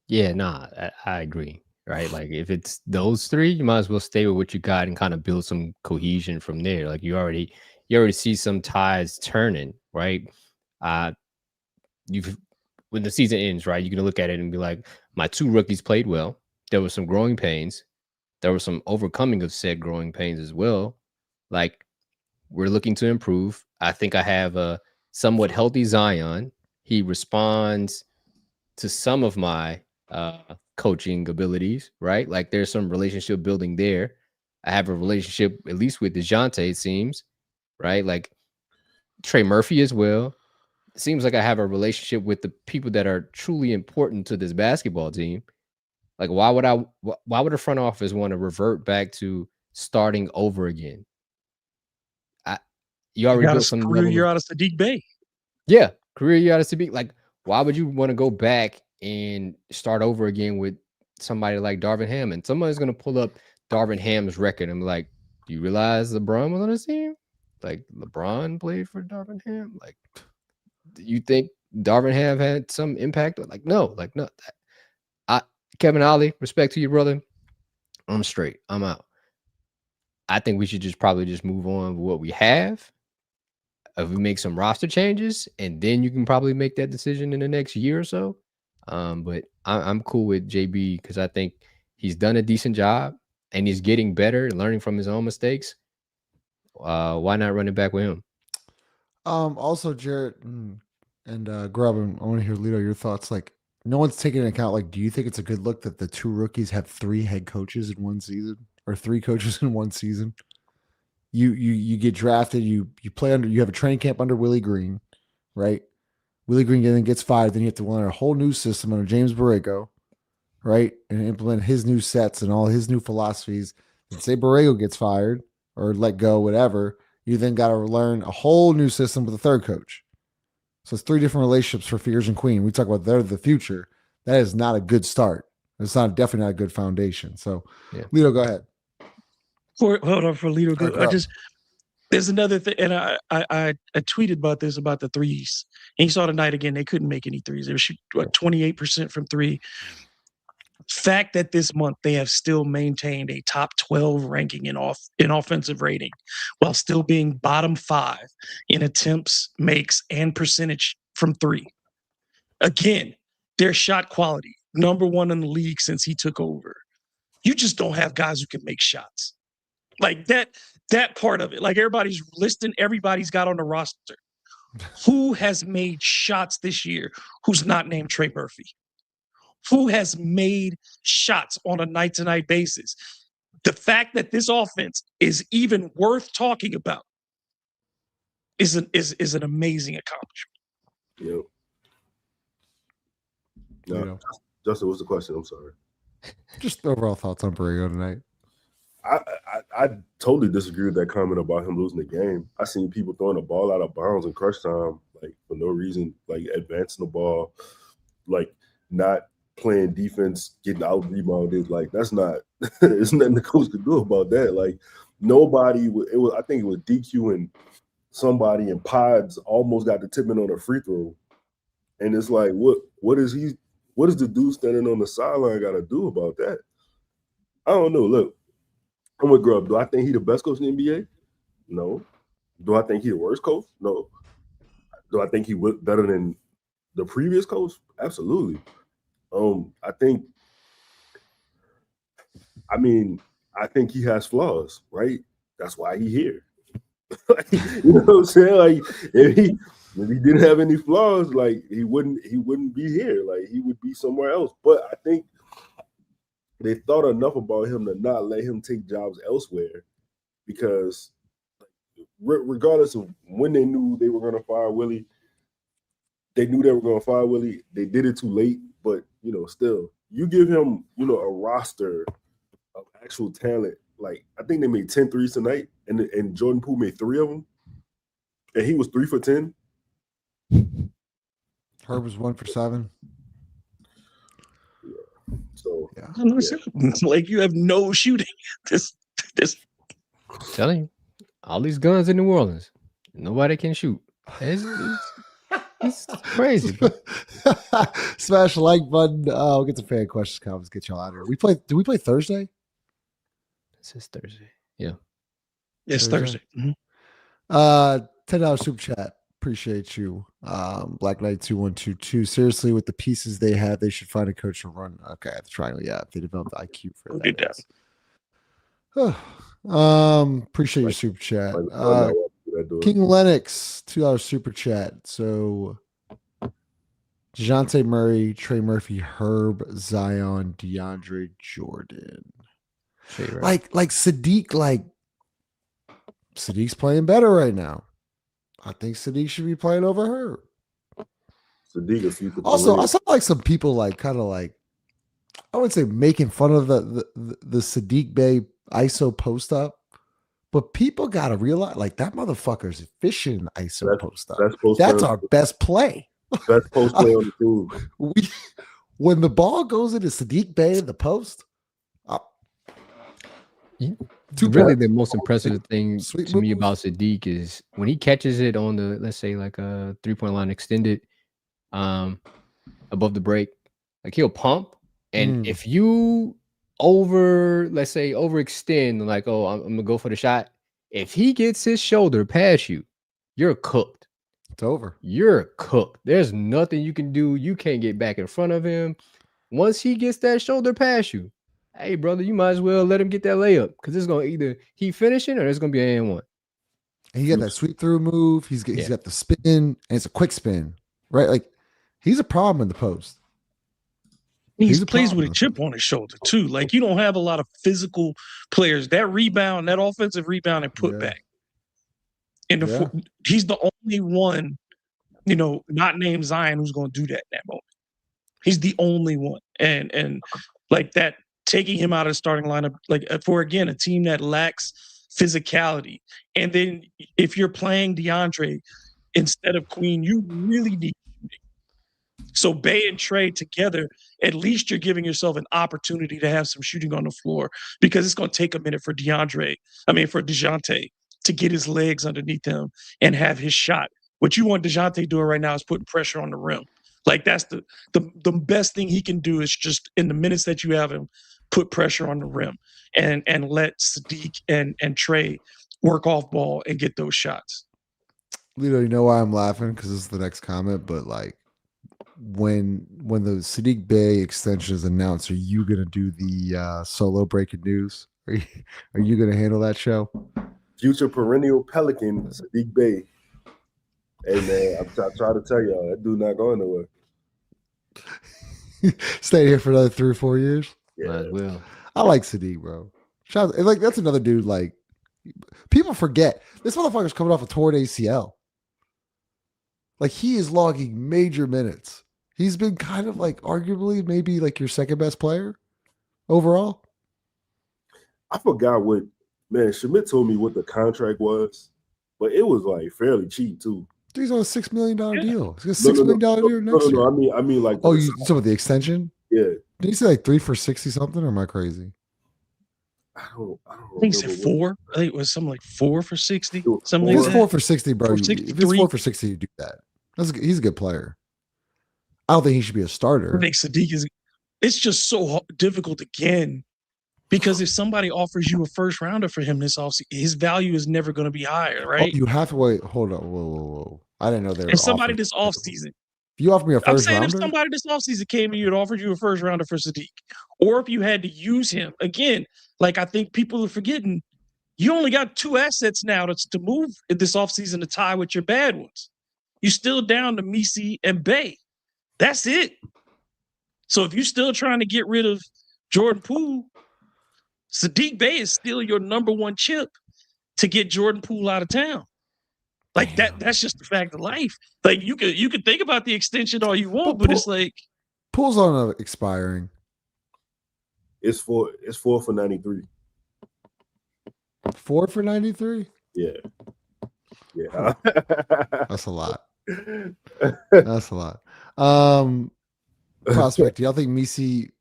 Yeah, nah, I agree. Right, like if it's those three, you might as well stay with what you got and kind of build some cohesion from there. Like you already see some tides turning, right? When the season ends, right, you're gonna look at it and be like, my two rookies played well. There were some growing pains. There was some overcoming of said growing pains as well. Like, we're looking to improve. I think I have a somewhat healthy Zion. He responds to some of my coaching abilities, right? Like, there's some relationship building there. I have a relationship, at least with Dejounte, it seems, right? Like, Trey Murphy as well. It seems like I have a relationship with the people that are truly important to this basketball team. Like, why would the front office want to revert back to starting over again? You already built some career year out of Sadiq Bey. Yeah, career year out of Sadiq. Like, why would you want to go back and start over again with somebody like Darvingham? And somebody's going to pull up Darvingham's record and be like, do you realize LeBron was on his team? Like, LeBron played for Darvingham? Like, do you think Darvingham had some impact? Like, no. Kevin Ollie, respect to you, brother. I'm straight. I'm out. I think we should probably move on with what we have. If we make some roster changes, and then you can probably make that decision in the next year or so. But I'm cool with JB because I think he's done a decent job and he's getting better and learning from his own mistakes. Why not run it back with him? Also, Jared and Grub, I want to hear, Lito, your thoughts. Like, no one's taking into account, like, do you think it's a good look that the two rookies have 3 head coaches in one season or 3 coaches in one season? You get drafted, you play under, you have a training camp under Willie Green, right? Willie Green then gets fired, then you have to learn a whole new system under James Borrego, right? And implement his new sets and all his new philosophies. And say Borrego gets fired or let go, whatever, you then got to learn a whole new system with a third coach. So it's 3 different relationships for Fears and Queen. We talk about they're the future. That is not a good start. It's definitely not a good foundation. So, yeah. Lito, go ahead. Hold on for Lito. There's another thing, and I tweeted about this, about the threes. And you saw tonight again, they couldn't make any threes. They were shooting 28% from 3. Fact that this month they have still maintained a top 12 ranking in offensive rating, while still being bottom 5 in attempts, makes, and percentage from 3. Again, their shot quality, number 1 in the league since he took over. You just don't have guys who can make shots. Like that part of it. Like, everybody's listing, everybody's got on the roster. Who has made shots this year who's not named Trey Murphy? Who has made shots on a night-to-night basis? The fact that this offense is even worth talking about is an amazing accomplishment. Yep. No, Justin, what's the question? I'm sorry. Just overall thoughts on Borrego tonight. I totally disagree with that comment about him losing the game. I seen people throwing the ball out of bounds in crunch time, like, for no reason, like advancing the ball, like not playing defense, getting out rebounded. Like, that's not – there's nothing the coach could do about that. Like, nobody – I think it was DQ and somebody, and Pods almost got the tip in on a free throw. And it's like, what is the dude standing on the sideline got to do about that? I don't know. Look, I'm with Grub. Do I think he's the best coach in the NBA? No. Do I think he's the worst coach? No. Do I think he was better than the previous coach? Absolutely. I think he has flaws, right? That's why he's here. Like, you know what I'm saying? Like, if he didn't have any flaws, like, he wouldn't be here. Like, he would be somewhere else. But I think they thought enough about him to not let him take jobs elsewhere, because regardless of when they knew they were going to fire Willie, they knew they were going to fire Willie. They did it too late, but still, you give him a roster of actual talent. Like I think they made 10 threes tonight, and Jordan Poole made 3 of them, and he was 3 for 10. Herb was 1 for 7. Yeah. So like you have no shooting. This I'm telling you, all these guns in New Orleans, nobody can shoot. It's crazy. Smash the like button. We'll get some fan questions, comments, get y'all out of here. Do we play Thursday? This is Thursday. Yeah. It's Thursday. Mm-hmm. $10 super chat. Appreciate you. Black Knight 2122. Seriously, with the pieces they have, they should find a coach to run. Okay, the triangle. Yeah, if they develop the IQ for that. Appreciate your super chat. King Lennox, $2 super chat. So Dejounte Murray, Trey Murphy, Herb, Zion, DeAndre Jordan. Like Sadiq, Sadiq's playing better right now. I think Sadiq should be playing over Herb. Sadiq a few. Also, I saw some people I would say making fun of the Sadiq Bey ISO post up. But people got to realize, that motherfucker's efficient ISO post up. That's our best play. Best post play on the team. When the ball goes into Sadiq Bey in the post, really the most impressive thing to me about Sadiq is when he catches it on the, let's say, like a 3-point line extended above the break, he'll pump. And if you overextend, I'm gonna go for the shot. If he gets his shoulder past you, you're cooked. It's over. You're cooked. There's nothing you can do. You can't get back in front of him. Once he gets that shoulder past you, hey brother, you might as well let him get that layup because it's gonna either he finishing or it's gonna be an and 1. And he got that sweep through move. He's got the spin, and it's a quick spin, right? He's a problem in the post. He plays with a chip on his shoulder too. You don't have a lot of physical players. That rebound, that offensive rebound and put back. He's the only one, not named Zion, who's going to do that in that moment. He's the only one, and that taking him out of the starting lineup, for again a team that lacks physicality, and then if you're playing DeAndre instead of Queen, you really need. So Bey and Trey together, at least you're giving yourself an opportunity to have some shooting on the floor because it's going to take a minute for Dejounte to get his legs underneath him and have his shot. What you want Dejounte doing right now is putting pressure on the rim. That's the best thing he can do is just in the minutes that you have him, put pressure on the rim and let Sadiq and Trey work off ball and get those shots. Lito, you know why I'm laughing? Because this is the next comment, but when the Sadiq Bey extension is announced, are you gonna do the solo breaking news? Are you gonna handle that show? Future perennial Pelican Sadiq Bey. Hey man, I try to tell y'all that dude not going nowhere. Stay here for another 3 or 4 years. Yeah, well, I like Sadiq, bro. That's another dude. People forget this motherfucker's coming off a torn ACL. He is logging major minutes. He's been kind of arguably maybe your second best player overall. I forgot Schmidt told me what the contract was, but it was fairly cheap too. He's on a $6 million deal. He's got $6 million deal next year. No, I mean oh, you talking about the extension? Yeah. Did he say 3 for 60 something, or am I crazy? I don't I think he said 4. I think it was something like 4 for 60. Something If like it's that. 4 for 60, bro. If it's 4 for 60, you do that. He's a good player. I don't think he should be a starter. I think Sadiq is. It's just so difficult again because if somebody offers you a first rounder for him this offseason, his value is never going to be higher, right? Oh, you have to wait. Hold on. Whoa. I didn't know they were. If somebody this offseason, if you offer me a first rounder, if somebody this offseason came and offered you a first rounder for Sadiq, or if you had to use him again, I think people are forgetting, you only got 2 assets now to move this offseason to tie with your bad ones. You're still down to Misi and Bey. That's it. So if you're still trying to get rid of Jordan Poole, Sadiq Bey is still your number 1 chip to get Jordan Poole out of town. Like that's just the fact of life. Like you could think about the extension all you want, but it's like Poole's on expiring. It's 4 for 93. 4 for 93? Yeah. Yeah. That's a lot. That's a lot. Prospect, do y'all think Misi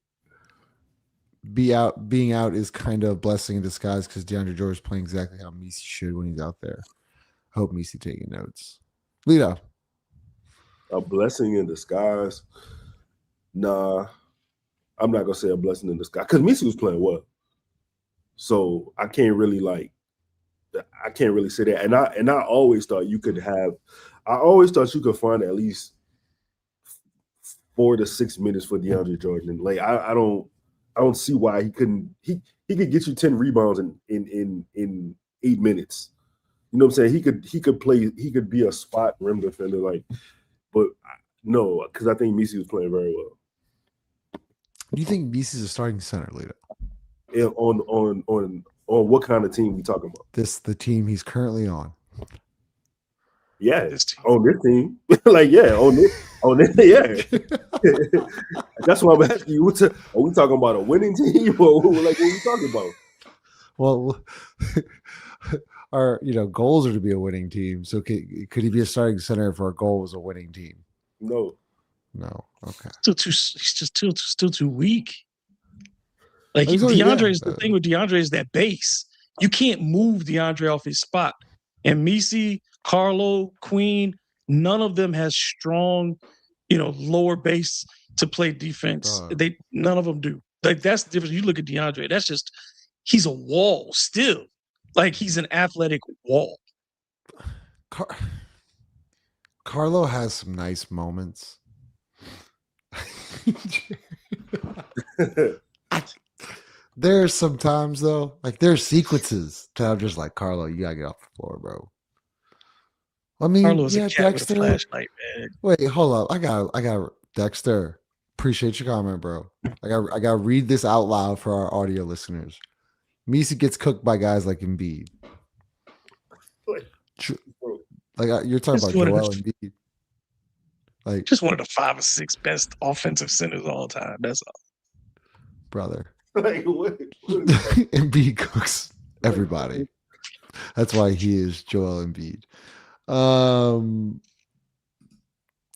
being out is kind of a blessing in disguise because DeAndre Jordan is playing exactly how Misi should when he's out there? Hope Misi taking notes. Lito. A blessing in disguise? Nah, I'm not gonna say a blessing in disguise because Misi was playing well, so I can't really say that. And I always thought you could find at least 4 to 6 minutes for DeAndre Jordan. Like I don't see why he couldn't. He could get you 10 rebounds in 8 minutes. You know what I'm saying? He could play. He could be a spot rim defender. Like, but no, because I think Misi was playing very well. Do you think Misi's a starting center, Lito? On what kind of team we talking about? The team he's currently on. Yeah, on this team. Like, yeah, on this, yeah. That's why I'm asking you. Are we talking about a winning team or like what are we talking about? Well, our goals are to be a winning team. So could he be a starting center if our goal was a winning team? No. Okay. He's just still too weak. Like DeAndre is the thing with DeAndre is that base. You can't move DeAndre off his spot. And Misi, Carlo, Queen, none of them has strong, lower base to play defense. None of them do. Like that's the difference. You look at DeAndre, that's just he's a wall still. Like he's an athletic wall. Carlo has some nice moments. There's sometimes though, like there's sequences that I'm just like, Carlo, you gotta get off the floor, bro. I mean, Carlo's yeah, a cat Dexter. with a flashlight, man. Wait, hold up. I got Dexter. Appreciate your comment, bro. I got to read this out loud for our audio listeners. Misi gets cooked by guys like Embiid. Like you're talking about Joel Embiid. Like just one of the 5 or 6 best offensive centers of all time. That's all, brother. Like what? Embiid cooks everybody. That's why he is Joel Embiid.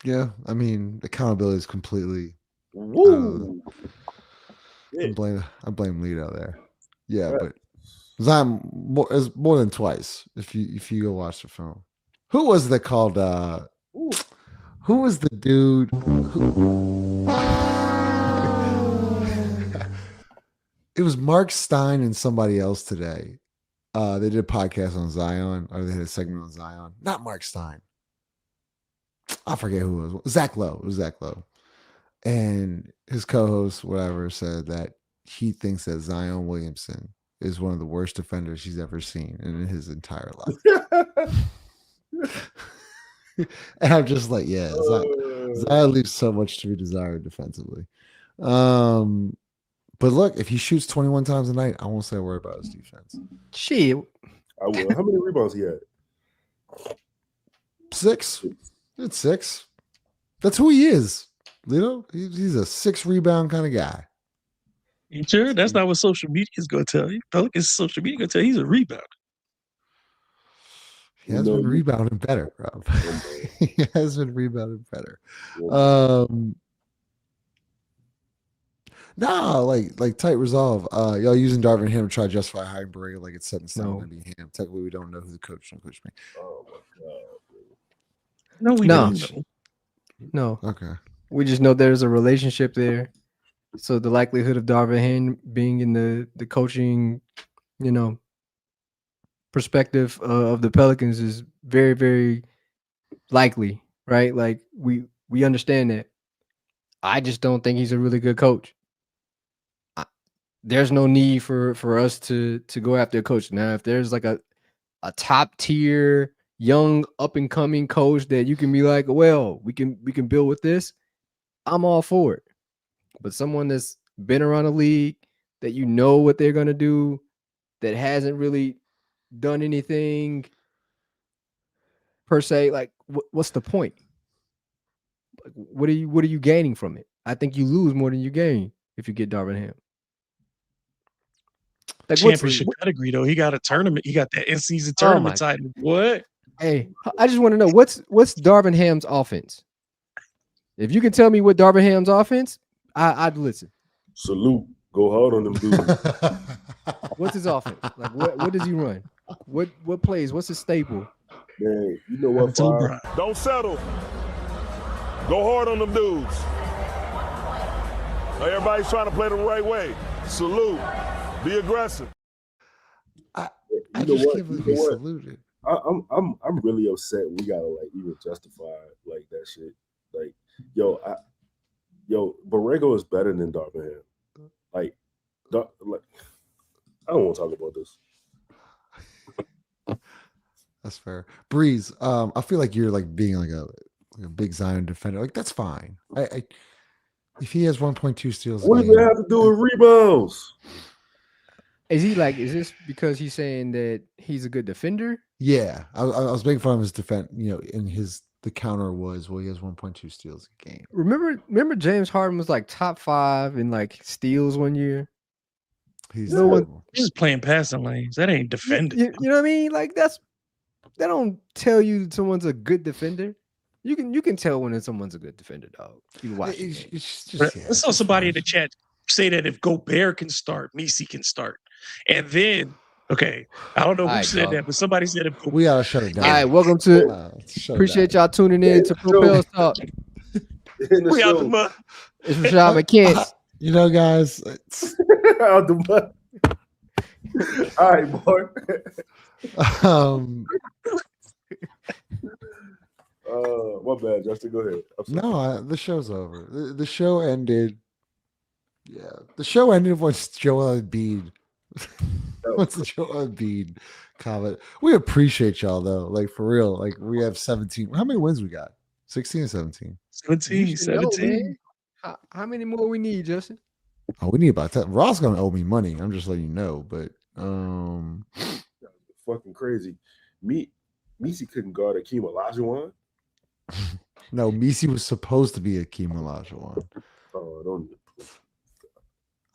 Yeah, I mean accountability is completely. Woo. I blame Lito there. Yeah, but Zion is more than twice. If you go watch the film, who was that called? Who was the dude? It was Mark Stein and somebody else today. They did a podcast on Zion, or they had a segment on Zion. Not Mark Stein. I forget who it was. Zach Lowe. It was Zach Lowe. And his co-host, whatever, said that he thinks that Zion Williamson is one of the worst defenders he's ever seen in his entire life. And I'm just like, yeah, Zion leaves so much to be desired defensively. But look, if he shoots 21 times a night, I won't say a word about his defense. Shit. I will. How many rebounds he had? 6. It's 6. That's who he is. He's a 6 rebound kind of guy. You sure? That's not what social media is going to tell you. Pelicans social media going to tell you he's a rebounder. He has been rebounding better, Rob. He has been rebounding better. No, like tight resolve. Y'all using Darvin Ham to try to justify hiring Borrego like it's set in stone going to be Ham. Technically, we don't know who the coach. Don't coach me. Oh my god. No, we don't know. No. Okay. We just know there's a relationship there. So the likelihood of Darvin Ham being in the coaching, perspective of the Pelicans is very, very likely, right? Like we understand that. I just don't think he's a really good coach. There's no need for us to go after a coach. Now, if there's like a top tier, young, up and coming coach that you can be like, well, we can build with this, I'm all for it. But someone that's been around the league, that what they're gonna do, that hasn't really done anything per se. Like, what's the point? Like, what are you gaining from it? I think you lose more than you gain if you get Darvin Ham. Like, Championship pedigree though. He got a tournament. He got that in-season tournament title. What? Hey, I just want to know what's Darvin Ham's offense. If you can tell me what Darvin Ham's offense, I'd listen. Salute. Go hard on them dudes. What's his offense? Like, what does he run? What plays? What's his staple? Man, you know what? Don't settle. Go hard on them dudes. Everybody's trying to play the right way. Salute. Be aggressive. I just can't believe he saluted. I'm really upset. We gotta like even justify like that shit. Like, yo, Borrego is better than Darvin Ham. Like, I don't want to talk about this. That's fair. Breeze, I feel like you're like being like a big Zion defender. Like, that's fine. If he has 1.2 steals, what does it have to do with rebounds? Is this because he's saying that he's a good defender? Yeah, I was making fun of his defense. You know, and the counter was, well, he has 1.2 steals a game. Remember James Harden was like top 5 in like steals one year. He's just playing passing lanes. That ain't defending. You know what I mean? Like that don't tell you someone's a good defender. You can tell when someone's a good defender, dog. You can watch. I saw somebody in the chat say that if Gobert can start, Messi can start, and then I don't know who said that, but somebody said if we gotta shut it down. All right, welcome to. Appreciate y'all tuning in to Propels Talk. We out the mud. It's Rashad McKent. You know, guys, out the mud. All right, boy. My bad, Justin. Go ahead. No, the show's over. The show ended. Yeah, the show ended once Joel Embiid. Once the Joel Embiid comment. We appreciate y'all though. Like, for real. Like, we have 17. How many wins we got? 16 or 17? 17. How many more we need, Justin? Oh, we need about that. Ross gonna owe me money. I'm just letting you know. But fucking crazy. Messi couldn't guard Akeem Olajuwon. No, Messi was supposed to be Akeem Olajuwon. Oh, don't.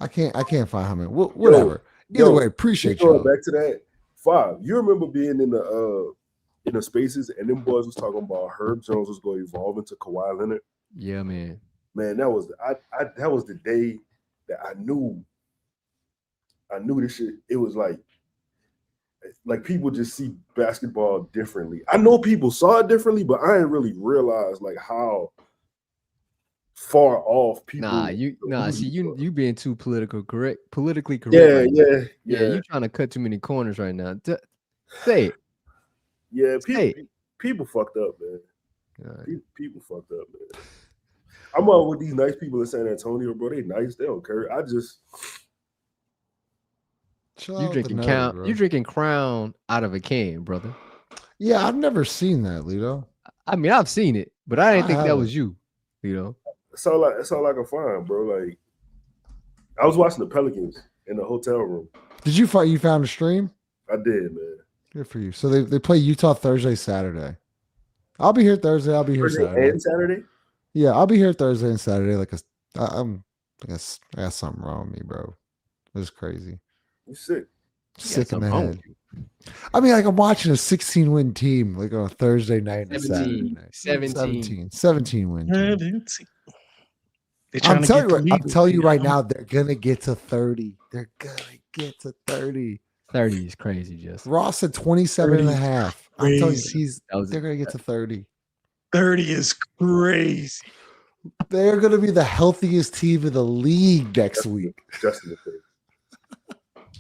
I can't find how many. Whatever. Either way, appreciate you. Back to that 5. You remember being in the spaces and them boys was talking about Herb Jones was going to evolve into Kawhi Leonard. Yeah, man. Man, that was the day that I knew this shit. It was like people just see basketball differently. I know people saw it differently, but I didn't really realize like how far off people. See, you being too politically correct. Yeah. You trying to cut too many corners right now. Say it. Yeah, people fucked up, man. Right. People fucked up, man. I'm out with these nice people in San Antonio, bro. They nice. They don't care. You drinking Crown out of a can, brother. Yeah, I've never seen that, Lito. I mean, I've seen it, but I didn't think that was you, Lito. It's all like a fine, bro. Like, I was watching the Pelicans in the hotel room. Did you found a stream? I did, man. Good for you. So they play Utah Thursday, Saturday. I'll be here Thursday. I'll be here Saturday. And Saturday? Yeah, I'll be here Thursday and Saturday. I got something wrong with me, bro. It was crazy. You sick? Sick in the head. I mean, like, I'm watching a 16-win team like on a Thursday night and Saturday night. 17 win. 17. I'm telling you right now, they're gonna get to 30. They're gonna get to 30. 30 is crazy, just Ross at 27 and a half. I'm telling you, they're gonna get to 30. 30 is crazy. They're gonna be the healthiest team in the league next week. Justin,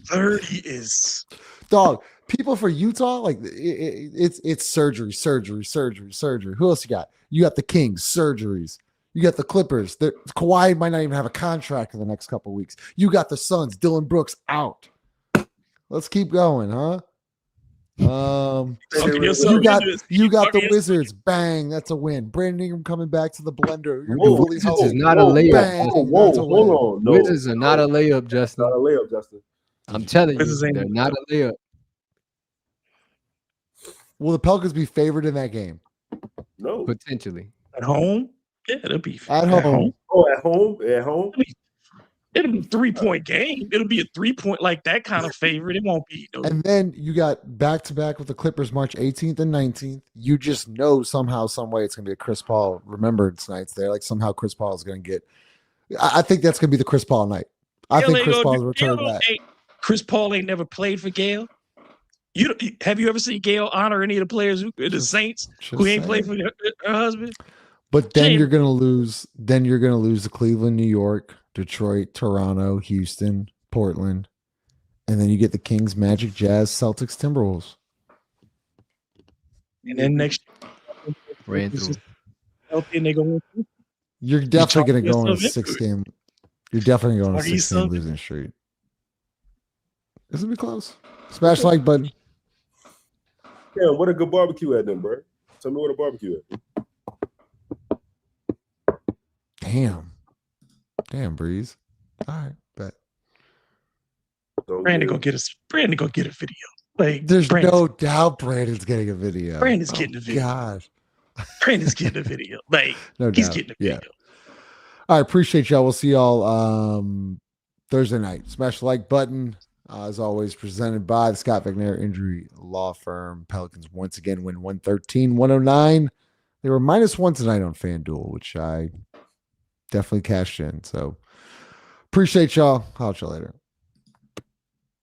30 is dog. People for Utah, like it's surgery. Who else you got? You got the Kings, surgeries. You got the Clippers. Kawhi might not even have a contract in the next couple of weeks. You got the Suns. Dylan Brooks out. Let's keep going, huh? You got the Wizards. Bang, that's a win. Brandon Ingram coming back to the blender. This is not a layup. Hold on. No, Wizards are not a layup, Justin. Not a layup, Justin. I'm telling you, they're not a layup. Will the Pelicans be favored in that game? No. Potentially. At home? Yeah, it'll be At home. Oh, at home? At home? It'll be a 3-point game. It'll be a 3-point, like that kind of favorite. It won't be. No. And then you got back-to-back with the Clippers March 18th and 19th. You just know somehow, some way it's going to be a Chris Paul remembrance nights there. Like somehow Chris Paul is going to get – I think that's going to be the Chris Paul night. I think Chris Paul's return back. Chris Paul ain't never played for Gail. Have you ever seen Gail honor any of the players the Saints who ain't played for her husband? But then you're going to lose. Then you're going to lose to Cleveland, New York, Detroit, Toronto, Houston, Portland, and then you get the Kings, Magic, Jazz, Celtics, Timberwolves. And then next Ran through. healthy and they go. You're definitely going to go on a yourself into 6-game. You're definitely going on a Are you 6-game losing streak. This will be close. Smash like button. Yeah, what a good barbecue at then, bro. Tell me what a barbecue at. Damn, Breeze. All right, bet. Brandon go get a video. Like There's Brandon's, no doubt Brandon's getting a video. Brandon's getting a video. Gosh. Brandon's getting a video. Like No he's doubt. getting a video. All right, appreciate y'all. We'll see y'all Thursday night. Smash the like button. As always, presented by the Scott McNair Injury Law Firm. Pelicans once again win 113-109. They were -1 tonight on FanDuel, which I definitely cashed in. So appreciate y'all. I'll catch you later.